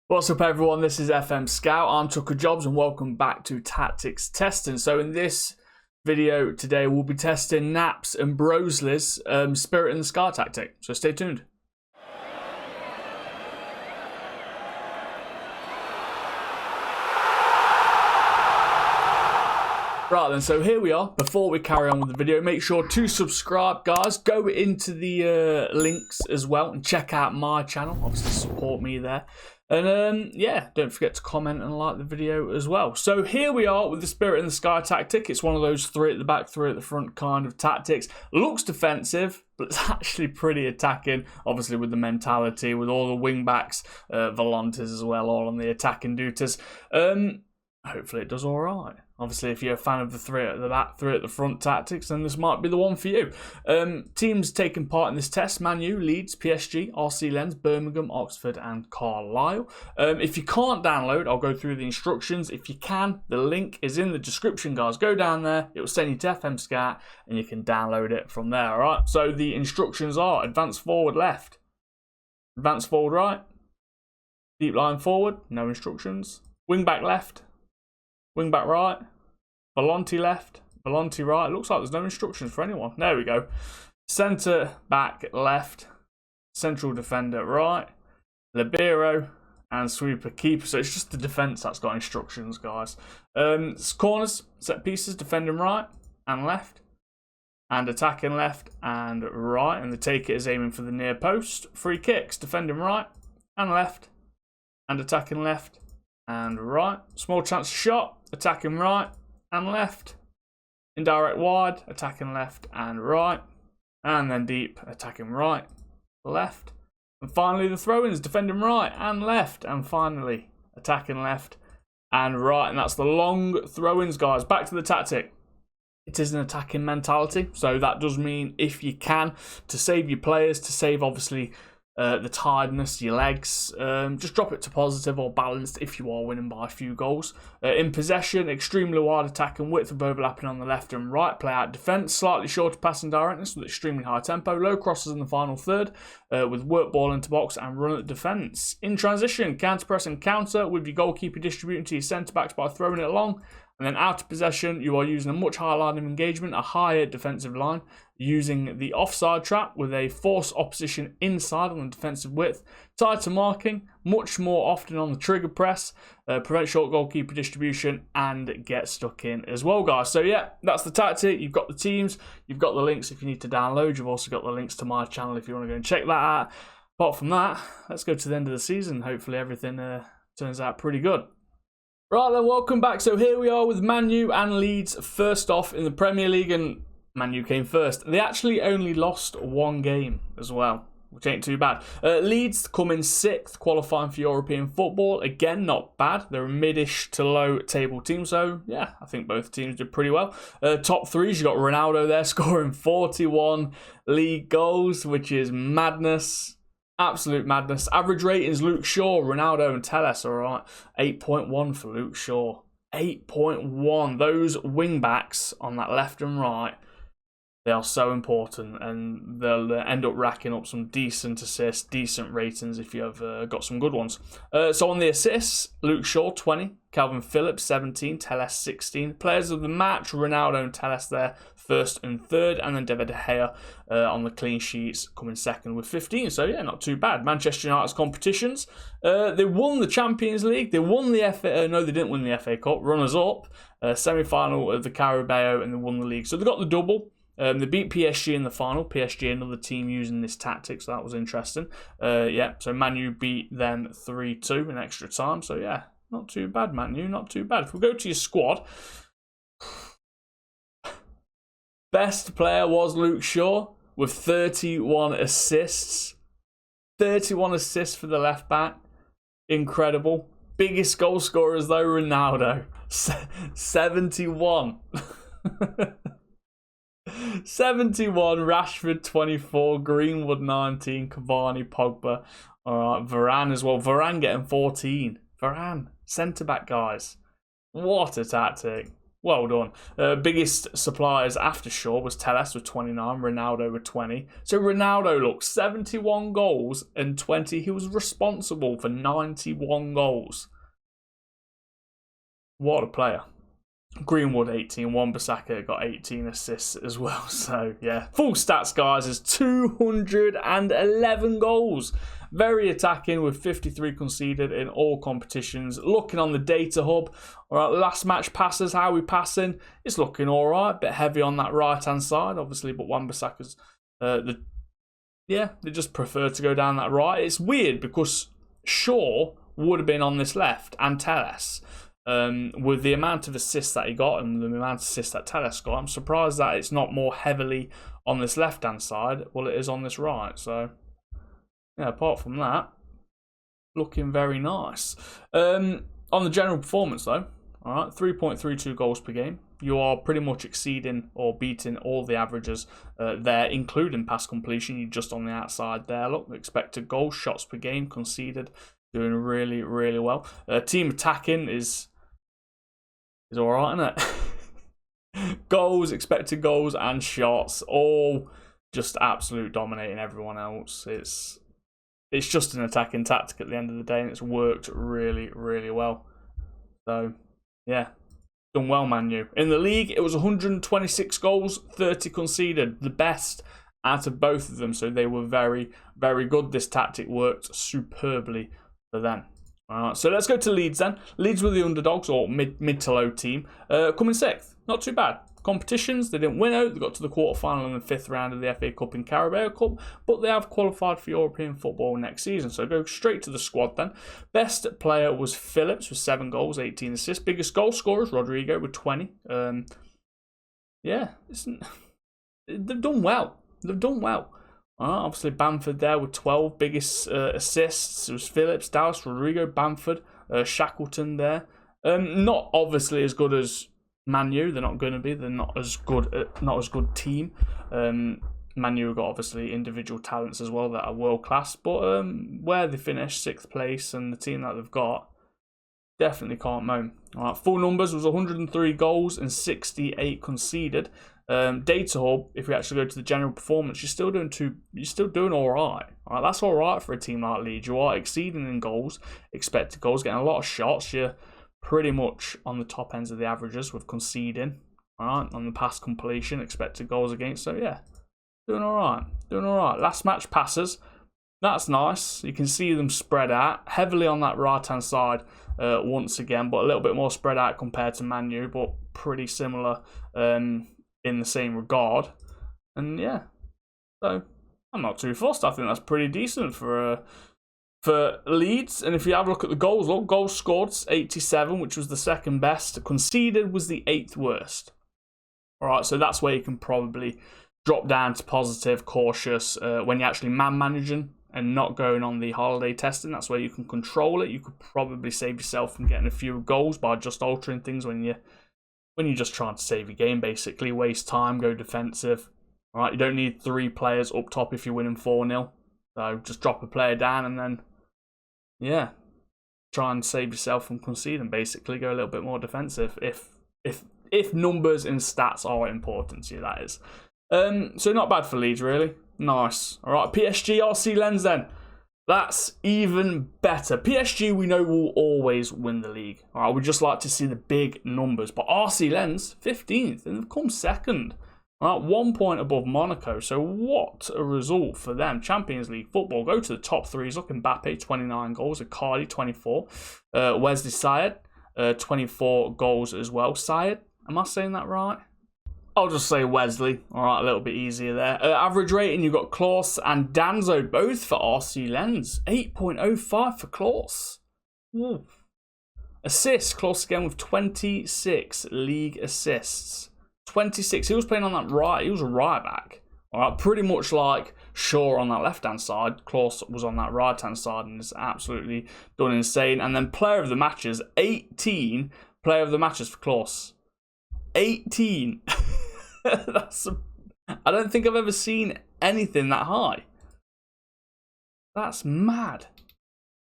What's up everyone, this is FM Scout, I'm Tookajobs and welcome back to Tactics Testing. So in this video today we'll be testing Knap's and Brosley's Spirit in the Sky tactic, so stay tuned. Right then, so here we are. Before we carry on with the video, make sure to subscribe, guys. Go into the links as well and check out my channel. Obviously support me there. And yeah, don't forget to comment and like the video as well. So here we are with the Spirit in the Sky tactic. It's one of those 3 at the back, 3 at the front kind of tactics. Looks defensive, but it's actually pretty attacking. Obviously with the mentality, with all the wing backs, volantes as well, all on the attacking duties. Hopefully it does all right. Obviously, if you're a fan of the 3 at the back, 3 at the front tactics, then this might be the one for you. Teams taking part in this test: Man U, Leeds, PSG, RC Lens, Birmingham, Oxford and Carlisle. If you can't download, I'll go through the instructions. If you can, the link is in the description, guys. Go down there, it will send you to FM Scout and you can download it from there, alright? So the instructions are: advance forward left, advance forward right, deep line forward, no instructions, wing back left, wing back right, volante left, volante right. It looks like there's no instructions for anyone. There we go. Centre back left, central defender right, libero, and sweeper keeper. So it's just the defence that's got instructions, guys. Corners, set pieces, defending right and left, and attacking left and right. And the take it is aiming for the near post. Free kicks, defending right and left, and attacking left and right. Small chance shot, attacking right and left. Indirect wide, attacking left and right. And then deep, attacking right, left. And finally the throw-ins, defending right and left. And finally attacking left and right. And that's the long throw-ins, guys. Back to the tactic. It is an attacking mentality, so that does mean if you can, to save your players, to save obviously the tiredness, your legs, just drop it to positive or balanced if you are winning by a few goals. In possession, extremely wide attack and width of overlapping on the left and right. Play out defence, slightly shorter passing directness with extremely high tempo. Low crosses in the final third with work ball into box and run at defence. In transition, counter press and counter with your goalkeeper distributing to your centre backs by throwing it along. And then out of possession, you are using a much higher line of engagement, a higher defensive line, using the offside trap with a force opposition inside on the defensive width, tied to marking, much more often on the trigger press, prevent short goalkeeper distribution, and get stuck in as well, guys. So yeah, that's the tactic. You've got the teams, you've got the links if you need to download. You've also got the links to my channel if you want to go and check that out. Apart from that, let's go to the end of the season. Hopefully everything turns out pretty good. Right then, welcome back. So here we are with Man U and Leeds first off in the Premier League, and Man U came first. They actually only lost 1 game as well, which ain't too bad. Leeds come in 6th, qualifying for European football. Again, not bad. They're a mid-ish to low table team, so yeah, I think both teams did pretty well. Top 3s, you got Ronaldo there scoring 41 league goals, which is madness. Absolute madness. Average ratings, Luke Shaw, Ronaldo and Telles, alright. 8.1 for Luke Shaw. 8.1. Those wing backs on that left and right, they are so important, and they'll end up racking up some decent assists, decent ratings if you've got some good ones. So on the assists, Luke Shaw 20, Calvin Phillips 17, Telles 16. Players of the match, Ronaldo and Telles there, 1st and 3rd, and then David De Gea on the clean sheets coming 2nd with 15. So yeah, not too bad. Manchester United's competitions, they won the Champions League, they won the FA. No, they didn't win the FA Cup. Runners up, semi-final of the Carabao, and they won the league. So they got the double. They beat PSG in the final. PSG, another team using this tactic, so that was interesting. Yeah, so Man U beat them 3-2 in extra time. So yeah, not too bad, Man U, not too bad. If we go to your squad, best player was Luke Shaw with 31 assists. 31 assists for the left back. Incredible. Biggest goal scorers though, Ronaldo. 71. 71, Rashford 24, Greenwood 19, Cavani, Pogba. Alright, Varane as well. Varane getting 14. Varane, centre back, guys. What a tactic. Well done. Biggest suppliers after Shaw was Telles with 29, Ronaldo with 20. So Ronaldo, look, 71 goals and 20. He was responsible for 91 goals. What a player. Greenwood 18, Wan-Bissaka got 18 assists as well. So yeah, full stats, guys, is 211 goals. Very attacking with 53 conceded in all competitions. Looking on the data hub, all right, last match passes, how we passing? It's looking all right. Bit heavy on that right hand side, obviously, but Wan-Bissaka's they just prefer to go down that right. It's weird because Shaw would have been on this left and Telles. With the amount of assists that he got and the amount of assists that Telles got, I'm surprised that it's not more heavily on this left-hand side. Well, it is on this right. So, yeah, apart from that, looking very nice. On the general performance, though, all right, 3.32 goals per game. You are pretty much exceeding or beating all the averages there, including pass completion. You're just on the outside there. Look, expected goals, shots per game conceded, doing really, really well. Team attacking is all right, isn't it? Goals, expected goals, and shots, all just absolute dominating everyone else. It's just an attacking tactic at the end of the day, and it's worked really, really well. So, yeah, done well, Man U. In the league, it was 126 goals, 30 conceded, the best out of both of them. So they were very, very good. This tactic worked superbly for them. So let's go to Leeds then. Leeds were the underdogs, or mid to low team, coming 6th. Not too bad. Competitions, they didn't win out. They got to the quarterfinal in the 5th round of the FA Cup and Carabao Cup, but they have qualified for European football next season. So go straight to the squad then. Best player was Phillips with 7 goals, 18 assists. Biggest goal scorers, Rodrigo with 20. They've done well. They've done well. Obviously, Bamford there with 12 biggest assists. It was Phillips, Dallas, Rodrigo, Bamford, Shackleton there. Not obviously as good as Man U. They're not going to be. They're not as good team. Man U have got obviously individual talents as well that are world class. But where they finished 6th place and the team that they've got, definitely can't moan. All right, full numbers was 103 goals and 68 conceded. Data hub, if we actually go to the general performance, you're still doing all right. All right, that's all right for a team like Leeds. You are exceeding in goals, expected goals, getting a lot of shots. You're pretty much on the top ends of the averages with conceding. All right, on the pass completion, expected goals against. So yeah, doing all right. Last match passes. That's nice. You can see them spread out heavily on that right hand side once again, but a little bit more spread out compared to Man U, but pretty similar in the same regard. And yeah, so I'm not too fussed. I think that's pretty decent for Leeds. And if you have a look at the goals, look, goals scored 87, which was the 2nd best. Conceded was the 8th worst. All right, so that's where you can probably drop down to positive, cautious when you're actually man-managing and not going on the holiday testing. That's where you can control it. You could probably save yourself from getting a few goals by just altering things when you're just trying to save your game, basically. Waste time, go defensive. All right, you don't need 3 players up top if you're winning 4-0. So just drop a player down and then, yeah, try and save yourself from conceding, basically. Go a little bit more defensive if numbers and stats are important to you, that is. So not bad for Leeds, really. Nice. All right, PSG RC Lens then. That's even better. PSG, we know, will always win the league. All right, we'd just like to see the big numbers. But RC Lens, 15th, and they've come 2nd. All right, 1 point above Monaco. So what a result for them. Champions League football. Go to the top 3s. Look, Mbappe, 29 goals. Icardi, 24. Wesley Syed, 24 goals as well. Syed, am I saying that right? I'll just say Wesley. All right, a little bit easier there. Average rating, you've got Klaus and Danzo, both for RC Lens. 8.05 for Klaus. Ooh. Assists, Klaus again with 26 league assists. 26. He was playing on that right. He was a right back. All right, pretty much like Shaw on that left-hand side. Klaus was on that right-hand side and is absolutely done insane. And then player of the matches, 18 player of the matches for Klaus. 18. I don't think I've ever seen anything that high. That's mad.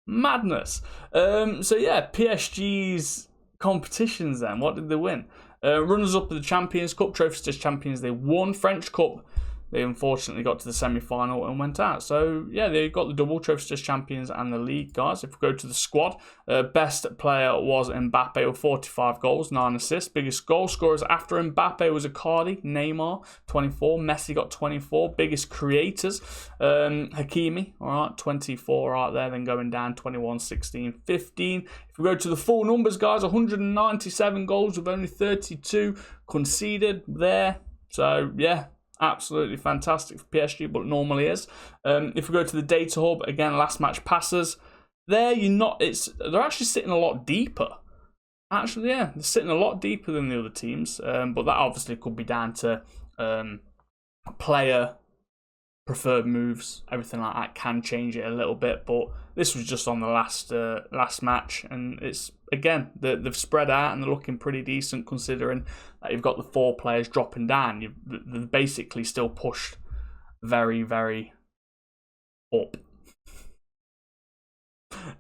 Madness. So yeah, PSG's competitions then. What did they win? Runners-up of the Champions Cup, Trophy Stage champions, they won. French Cup, they unfortunately got to the semi-final and went out. So, yeah, they got the double, Trophy Stage champions and the league, guys. If we go to the squad, best player was Mbappe with 45 goals, 9 assists. Biggest goal scorers after Mbappe was Icardi, Neymar, 24. Messi got 24. Biggest creators, Hakimi, all right, 24 right there, then going down 21, 16, 15. If we go to the full numbers, guys, 197 goals with only 32 conceded there. So, yeah. Absolutely fantastic for PSG, but it normally is. If we go to the data hub, again, last match passes. There, they're actually sitting a lot deeper. Actually, yeah, they're sitting a lot deeper than the other teams. But that obviously could be down to player preferred moves. Everything like that can change it a little bit. But this was just on the last match, and it's again they've spread out and they're looking pretty decent considering that you've got the 4 players dropping down. They're basically still pushed very, very up.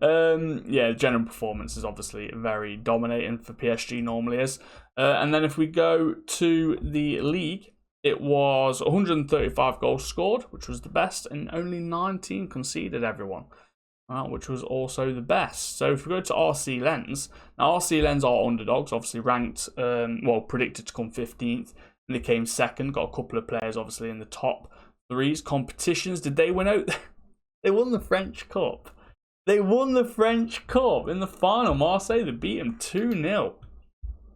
Yeah, general performance is obviously very dominating for PSG, normally is. And then if we go to the league, it was 135 goals scored, which was the best, and only 19 conceded, everyone, which was also the best. So if we go to RC Lens, now RC Lens are underdogs, obviously ranked, predicted to come 15th, and they came second, got a couple of players obviously in the top 3s. Competitions, did they win out? They won the French Cup. They won the French Cup in the final. Marseille, they beat them 2-0.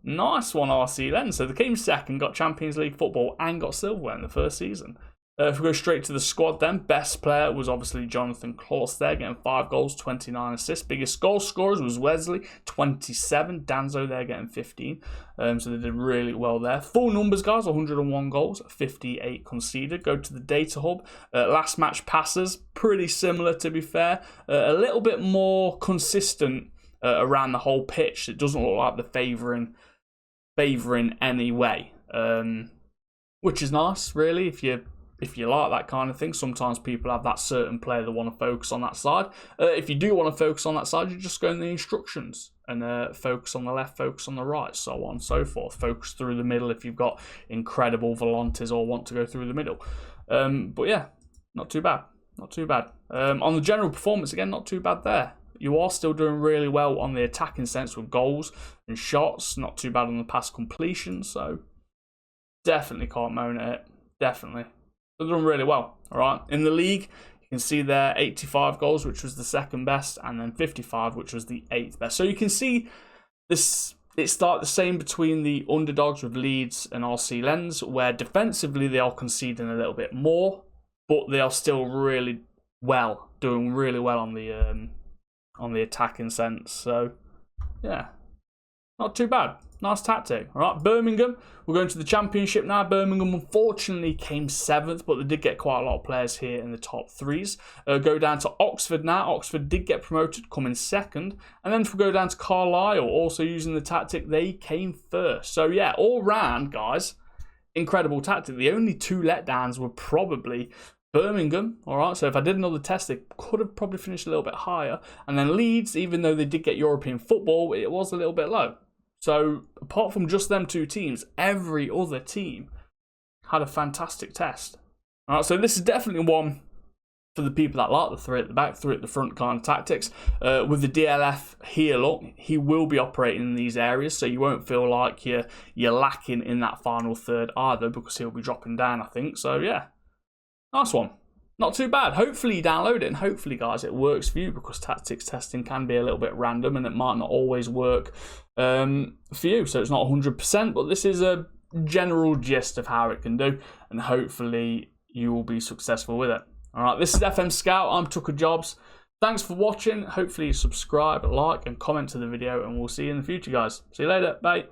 Nice one, RC Lens. So they came second, got Champions League football, and got silverware in the first season. If we go straight to the squad then, best player was obviously Jonathan Klaus there, getting 5 goals, 29 assists. Biggest goal scorers was Wesley, 27. Danzo there getting 15. So they did really well there. Full numbers, guys, 101 goals, 58 conceded. Go to the data hub. Last match passes, pretty similar to be fair. A little bit more consistent around the whole pitch. It doesn't look like they're favouring any way, which is nice, really, if you like that kind of thing. Sometimes people have that certain player they want to focus on that side. If you do want to focus on that side, you just go in the instructions and focus on the left, focus on the right, so on and so forth. Focus through the middle if you've got incredible volantes or want to go through the middle. But yeah, not too bad. Not too bad. On the general performance, again, not too bad there. You are still doing really well on the attacking sense with goals and shots. Not too bad on the pass completion. So definitely can't moan at it. Definitely. They're doing really well. All right. In the league, you can see there 85 goals, which was the second best, and then 55, which was the 8th best. So you can see this. It started the same between the underdogs with Leeds and RC Lens, where defensively they are conceding a little bit more, but they are still really well, doing really well on the attacking sense. So yeah, not too bad. Nice tactic. All right, Birmingham, we're going to the Championship now. Birmingham unfortunately came 7th, but they did get quite a lot of players here in the top 3s. Go down to Oxford now. Oxford did get promoted, coming 2nd. And then if we go down to Carlisle, also using the tactic, they came 1st. So yeah, all round, guys, incredible tactic. The only 2 letdowns were probably Birmingham, all right, so if I did another test, they could have probably finished a little bit higher. And then Leeds, even though they did get European football, it was a little bit low. So apart from just them 2 teams, every other team had a fantastic test. All right, so this is definitely one for the people that like the 3 at the back, 3 at the front kind of tactics. With the DLF here, look, he will be operating in these areas, so you won't feel like you're lacking in that final third either, because he'll be dropping down, I think. So yeah, nice one. Not too bad. Hopefully you download it, and hopefully, guys, it works for you, because tactics testing can be a little bit random and it might not always work for you. So it's not 100%, but this is a general gist of how it can do, and hopefully you will be successful with it. All right, this is FM Scout. I'm Tookajobs. Thanks for watching. Hopefully you subscribe, like, and comment to the video, and we'll see you in the future, guys. See you later. Bye.